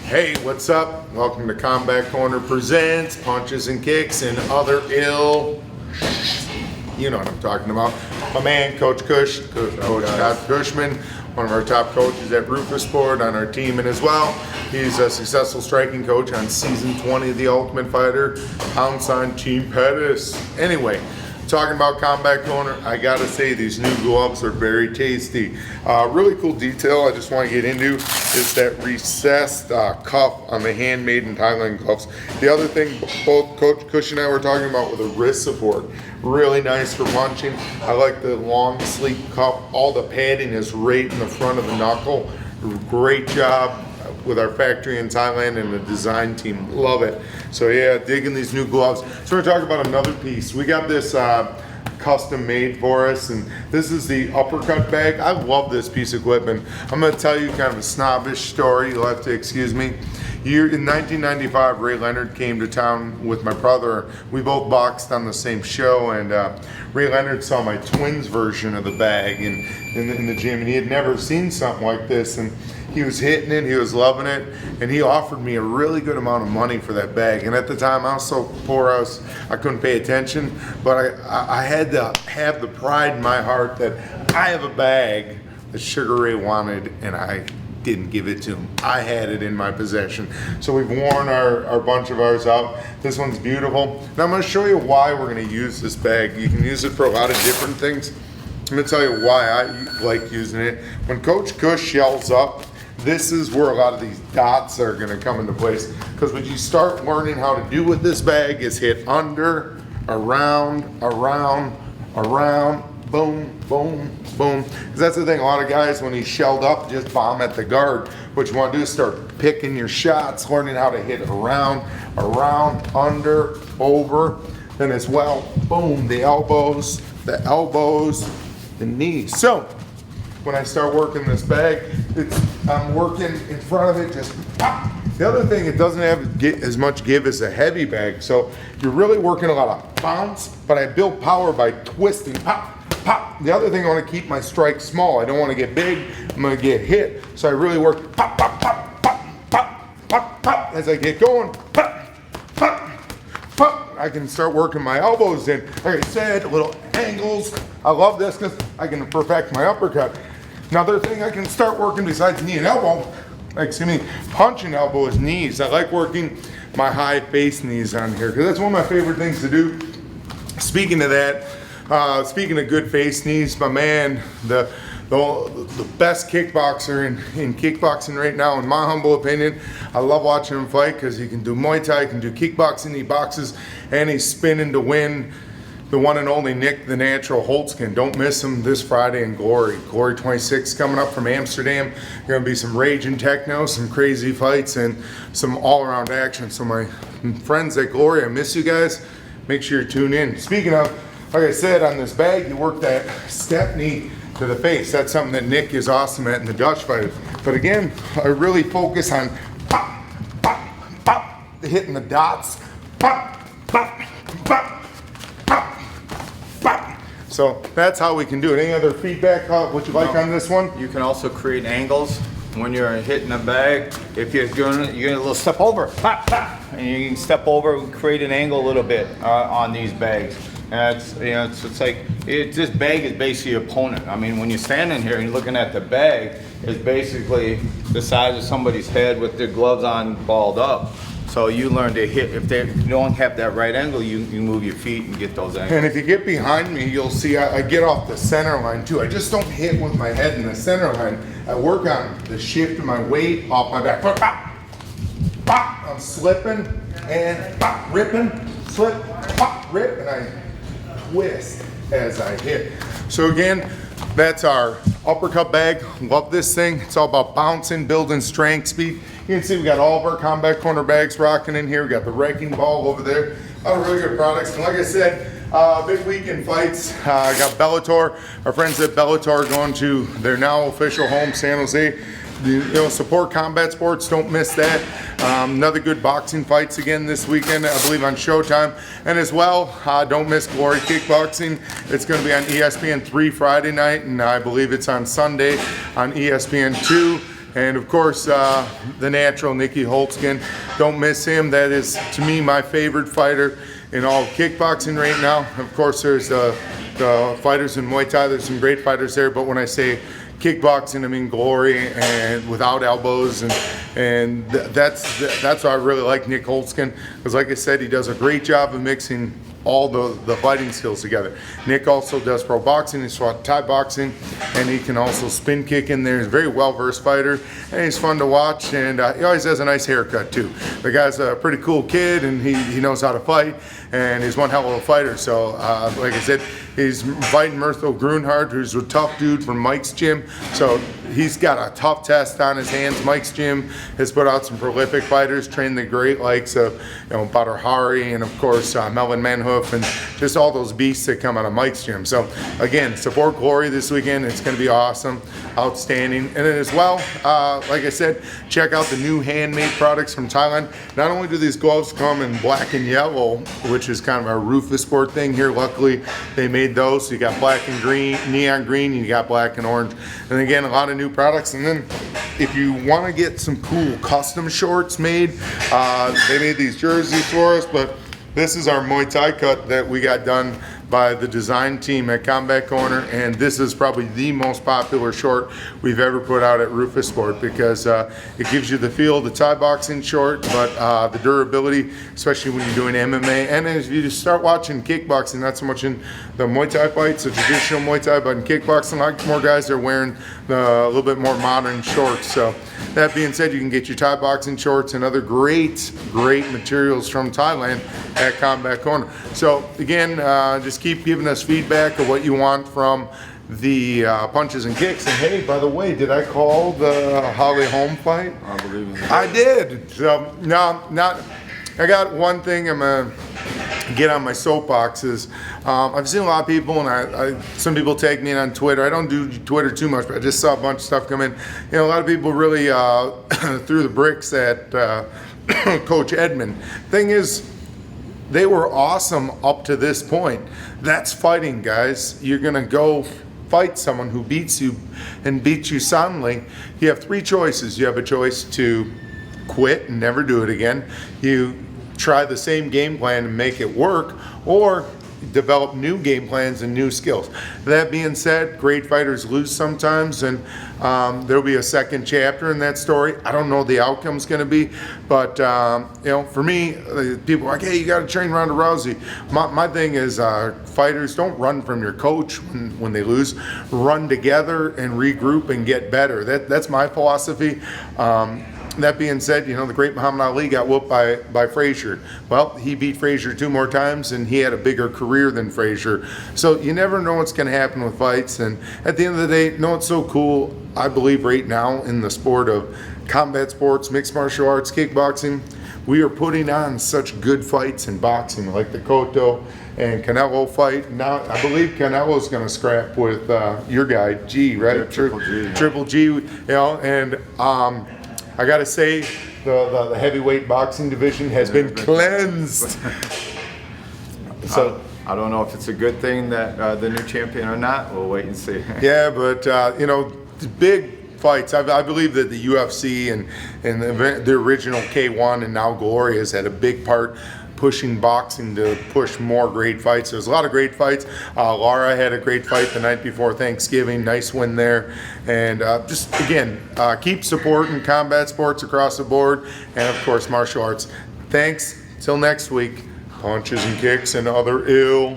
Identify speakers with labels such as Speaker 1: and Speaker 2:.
Speaker 1: Hey, what's up? Welcome to Combat Corner Presents Punches and Kicks and Other Ill. You know what I'm talking about. My man, Coach Cush, Coach Todd Cushman, one of our top coaches at Roufus Sport on our team, and as well, he's a successful striking coach on season 20 of The Ultimate Fighter, pound sign Team Pettis. Anyway, talking about Combat Corner, I gotta say these new gloves are very tasty. Really cool detail I just want to get into is that recessed cuff on the handmade in Thailand gloves. The other thing both Coach Cush and I were talking about with the wrist support. Really nice for punching. I like the long sleek cuff. All the padding is right in the front of the knuckle. Great job with our factory in Thailand and the design team. Love it. So yeah, digging these new gloves. So we're talking about another piece. We got this custom made for us, and this is the uppercut bag. I love this piece of equipment. I'm gonna tell you kind of a snobbish story. You'll have to excuse me. In 1995, Ray Leonard came to town with my brother. We both boxed on the same show, and Ray Leonard saw my twins version of the bag in the gym, and he had never seen something like this, and he was hitting it, he was loving it, and he offered me a really good amount of money for that bag. And at the time, I was so poor, I couldn't pay attention, but I had to have the pride in my heart that I have a bag that Sugar Ray wanted, and I didn't give it to him. I had it in my possession. So we've worn our bunch of ours out. This one's beautiful. Now I'm gonna show you why we're gonna use this bag. You can use it for a lot of different things. I'm gonna tell you why I like using it. When Coach Cush yells up, this is where a lot of these dots are gonna come into place. Because when you start learning how to do with this bag is hit under, around, boom, boom, boom. Because that's the thing, a lot of guys, when he's shelled up, just bomb at the guard. What you want to do is start picking your shots, learning how to hit around, under, over. Then as well, boom, the elbows, the knees. So, when I start working this bag, I'm working in front of it, just pop. The other thing, it doesn't have as much give as a heavy bag, so you're really working a lot of bounce, but I build power by twisting, pop, pop. The other thing, I want to keep my strike small. I don't want to get big, I'm going to get hit, so I really work pop, pop, pop, pop, pop, pop, pop. As I get going, pop, pop, pop. I can start working my elbows in. Like I said, little angles. I love this because I can perfect my uppercut. Another thing I can start working besides knee and elbow, punch and elbow is knees. I like working my high face knees on here because that's one of my favorite things to do. Speaking of that, speaking of good face knees, my man, the best kickboxer in kickboxing right now, in my humble opinion. I love watching him fight because he can do Muay Thai, he can do kickboxing, he boxes, and he's spinning to win. The one and only Nick the Natural Holtzkin. Don't miss him this Friday in Glory. Glory 26 coming up from Amsterdam. Going to be some raging techno, some crazy fights, and some all-around action. So my friends at Glory, I miss you guys. Make sure you tune in. Speaking of, like I said, on this bag, you work that step knee to the face. That's something that Nick is awesome at in the Dutch fight. But again, I really focus on pop, pop, pop, hitting the dots, pop, pop, pop. So that's how we can do it. Any other feedback, what you like on this one?
Speaker 2: You can also create angles when you're hitting a bag. If you're doing it, you're gonna little step over, pop, pop, and you can step over and create an angle a little bit on these bags. And it's like this bag is basically your opponent. I mean, when you're standing here and you're looking at the bag, it's basically the size of somebody's head with their gloves on, balled up. So you learn to hit. If you don't have that right angle, you move your feet and get those angles.
Speaker 1: And if you get behind me, you'll see I get off the center line too. I just don't hit with my head in the center line. I work on the shift of my weight off my back. Pop, pop. I'm slipping and pop, ripping, slip, pop, rip, and I twist as I hit. So again, that's our uppercut bag. Love this thing. It's all about bouncing, building strength, speed. You can see we got all of our Combat Corner bags rocking in here. We got the wrecking ball over there. A lot of really good products. And like I said, big weekend fights. I got Bellator. Our friends at Bellator are going to their now official home, San Jose. Support combat sports. Don't miss that. Another good boxing fights again this weekend, I believe on Showtime. And as well, don't miss Glory Kickboxing. It's going to be on ESPN 3 Friday night, and I believe it's on Sunday on ESPN 2. And of course, the natural Nicky Holtzkin. Don't miss him. That is, to me, my favorite fighter in all of kickboxing right now. Of course, there's the fighters in Muay Thai. There's some great fighters there. But when I say kickboxing, I mean glory and without elbows, and that's why I really like Nick Holtzkin, because like I said, he does a great job of mixing all the fighting skills together. Nick also does pro boxing, he's fought Thai boxing, and he can also spin kick in there. He's a very well-versed fighter, and he's fun to watch, and he always has a nice haircut too. The guy's a pretty cool kid, and he knows how to fight, and he's one hell of a fighter. So like I said, he's fighting Mirthel Grunhardt, who's a tough dude from Mike's gym. So he's got a tough test on his hands. Mike's gym has put out some prolific fighters, trained the great likes of Badr Hari, and of course Melvin Manhoof, and just all those beasts that come out of Mike's gym. So again, support Glory this weekend. It's going to be awesome, outstanding. And then as well, like I said, check out the new handmade products from Thailand. Not only do these gloves come in black and yellow, which is kind of our Roufus sport thing here, luckily they made those. So you got black and green, neon green, and you got black and orange. And again, a lot of new products. And then if you want to get some cool custom shorts made, they made these jerseys for us, but this is our Muay Thai cut that we got done by the design team at Combat Corner, and this is probably the most popular short we've ever put out at Roufus Sport, because it gives you the feel of the Thai boxing short, but the durability, especially when you're doing MMA. And if you just start watching kickboxing, not so much in the Muay Thai fights, the traditional Muay Thai, but in kickboxing, like more guys are wearing a little bit more modern shorts. So that being said, you can get your Thai boxing shorts and other great materials from Thailand at Combat Corner. So again, just keep giving us feedback of what you want from the punches and kicks. And hey, by the way, did I call the Holly Holm fight?
Speaker 2: I believe it.
Speaker 1: I did. So no, not. I got one thing I'm gonna get on my soapboxes. I've seen a lot of people, and some people tag me on Twitter. I don't do Twitter too much, but I just saw a bunch of stuff come in. A lot of people really threw the bricks at Coach Edmond. Thing is, they were awesome up to this point. That's fighting, guys. You're gonna go fight someone who beats you and beats you soundly. You have three choices. You have a choice to quit and never do it again. You try the same game plan and make it work, or develop new game plans and new skills. That being said, great fighters lose sometimes, and there'll be a second chapter in that story. I don't know the outcome's going to be, but for me, people are like, hey, you got to train Ronda Rousey. My thing is, fighters don't run from your coach when they lose. Run together and regroup and get better. That's my philosophy. That being said, the great Muhammad Ali got whooped by Frazier. Well, he beat Frazier 2 more times, and he had a bigger career than Frazier. So you never know what's going to happen with fights. And at the end of the day, it's so cool, I believe, right now in the sport of combat sports, mixed martial arts, kickboxing, we are putting on such good fights in boxing, like the Cotto and Canelo fight. Now, I believe Canelo's going to scrap with your guy, G, right?
Speaker 2: Yeah, Triple G.
Speaker 1: Triple G, and I gotta say, the heavyweight boxing division has been cleansed. So
Speaker 2: I don't know if it's a good thing that the new champion or not. We'll wait and see.
Speaker 1: yeah, but the big fights. I believe that the UFC and the original K1 and now Glory has had a big part pushing boxing to push more great fights. There's a lot of great fights. Lara had a great fight the night before Thanksgiving. Nice win there. And just, again, keep supporting combat sports across the board, and, of course, martial arts. Thanks. Till next week. Punches and kicks and other ill.